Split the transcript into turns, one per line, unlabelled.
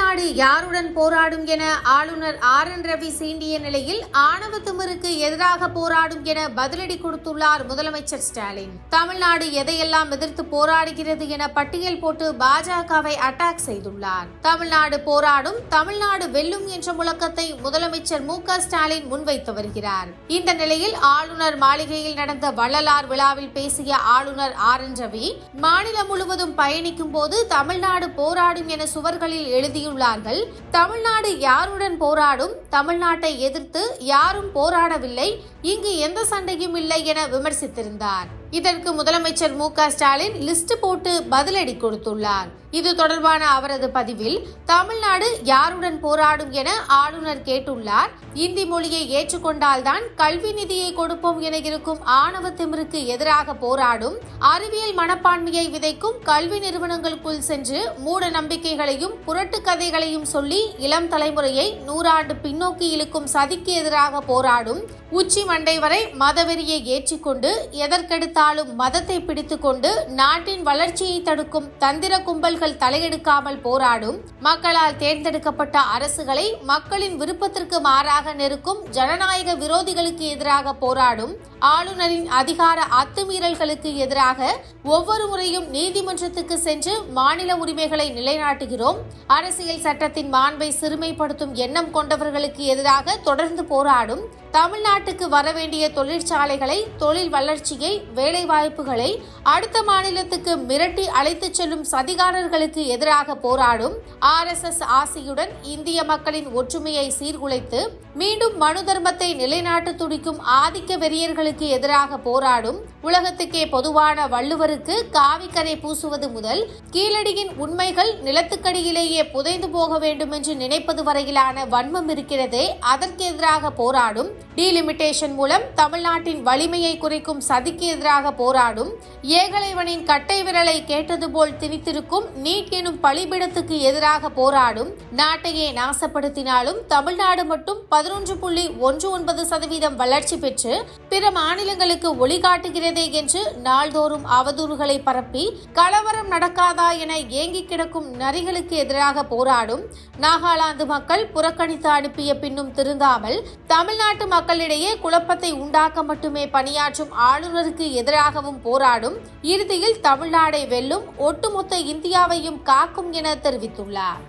தமிழ்நாடு யாருடன் போராடும் என ஆளுநர் RN ரவி சீண்டிய நிலையில் ஆணவ திமிருக்கு எதிராக போராடும் என பதிலடி கொடுத்துள்ளார் முதலமைச்சர் ஸ்டாலின். தமிழ்நாடு எதையெல்லாம் எதிர்த்து போராடுகிறது என பட்டியல் போட்டு பாஜகவை அட்டாக் செய்துள்ளார். தமிழ்நாடு போராடும், தமிழ்நாடு வெல்லும் என்ற முழக்கத்தை முதலமைச்சர் ஸ்டாலின் முன்வைத்து வருகிறார். இந்த நிலையில் ஆளுநர் மாளிகையில் நடந்த வள்ளலார் விழாவில் பேசிய ஆளுநர் RN ரவி, மாநிலம் முழுவதும் பயணிக்கும் போது தமிழ்நாடு போராடும் என சுவர்களில் எழுதியுள்ளார்கள். தமிழ்நாடு யாருடன் போராடும்? தமிழ்நாட்டை எதிர்த்து யாரும் போராடவில்லை, இங்கு எந்த சண்டையும் இல்லை என விமர்சித்திருந்தார். இதற்கு முதலமைச்சர் ஸ்டாலின் லிஸ்ட் போட்டு பதிலடி கொடுத்துள்ளார். இது தொடர்பான அவரது பதிவில், தமிழ்நாடு யாருடன் போராடும் என ஆளுநர் கேட்டுள்ளார். இந்தி மொழியை ஏற்றுக்கொண்டால்தான் கல்வி நிதியை கொடுப்போம் என இருக்கும் ஆணவ திமிருக்கு எதிராக போராடும், அறிவியல் மனப்பான்மையை விதைக்கும் கல்வி நிறுவனங்களுக்குள் சென்று மூட நம்பிக்கைகளையும் புரட்டு கதைகளையும் சொல்லி இளம் தலைமுறையை 100 ஆண்டு பின்னோக்கி இழுக்கும் சதிக்கு எதிராக போராடும், உச்சி மண்டை வரை மதவெறியை ஏற்றிக்கொண்டு எதற்கெடுத்தாலும் மதத்தை பிடித்துக்கொண்டு நாட்டின் வளர்ச்சியை தடுக்கும் தந்திர கும்பல்கள் தலையெடுக்காமல் போராடும், மக்களால் தேர்ந்தெடுக்கப்பட்ட அரசுகளை மக்களின் விருப்பத்திற்கு மாறாக நெருக்கும் ஜனநாயக விரோதிகளுக்கு எதிராக போராடும், ஆளுநரின் அதிகார அத்துமீறல்களுக்கு எதிராக ஒவ்வொரு முறையும் நீதிமன்றத்துக்கு சென்று மாநில உரிமைகளை நிலைநாட்டுகிறோம், அரசியல் சட்டத்தின் மாண்பை சிறுமைப்படுத்தும் எண்ணம் கொண்டவர்களுக்கு எதிராக தொடர்ந்து போராடும், தமிழ்நாட்டுக்கு வரவேண்டிய தொழிற்சாலைகளை, தொழில் வளர்ச்சியை, வேலை வாய்ப்புகளை அடுத்த மாநிலத்துக்கு மிரட்டி அழைத்துச் செல்லும் சதிகாரர்களுக்கு எதிராக போராடும், RSS ஆசையுடன் இந்திய மக்களின் ஒற்றுமையை சீர்குலைத்து மீண்டும் மனு தர்மத்தை நிலைநாட்ட துடிக்கும் ஆதிக்க வெறியர்களுக்கு எதிராக போராடும், உலகத்துக்கே பொதுவான வள்ளுவருக்கு காவிக்கரை பூசுவது முதல் கீழடியின் உண்மைகள் நிலத்துக்கடியிலேயே புதைந்து போக வேண்டும் என்று நினைப்பது வரையிலான வன்மம் இருக்கிறதே, அதற்கு எதிராக போராடும், டீலிமிட்டேஷன் மூலம் தமிழ்நாட்டின் வலிமையை குறைக்கும் சதிக்கு எதிராக போராடும், ஏகலைவனின் கட்டை விரலை கேட்டது போல் திணித்திருக்கும் நீட் எனும் பலிபிடத்துக்கு எதிராக போராடும், நாட்டையே நாசப்படுத்தினாலும் தமிழ்நாடு மட்டும் 11.19% வளர்ச்சி பெற்று பிற மாநிலங்களுக்கு ஒளிகாட்டுகிறதே என்று நாள்தோறும் அவதூறுகளை பரப்பி கலவரம் நடக்காதா என ஏங்கி கிடக்கும் நரிகளுக்கு எதிராக போராடும், நாகாலாந்து மக்கள் புறக்கணித்து அனுப்பிய பின்னும் திருந்தாமல் தமிழ்நாட்டு மக்களிடையே குழப்பத்தை உண்டாக்க மட்டுமே பணியாற்றும் ஆளுநருக்கு எதிராகவும் போராடும், இறுதியில் தமிழ்நாடை வெல்லும், ஒட்டுமொத்த இந்தியாவையும் காக்கும் என தெரிவித்துள்ளார்.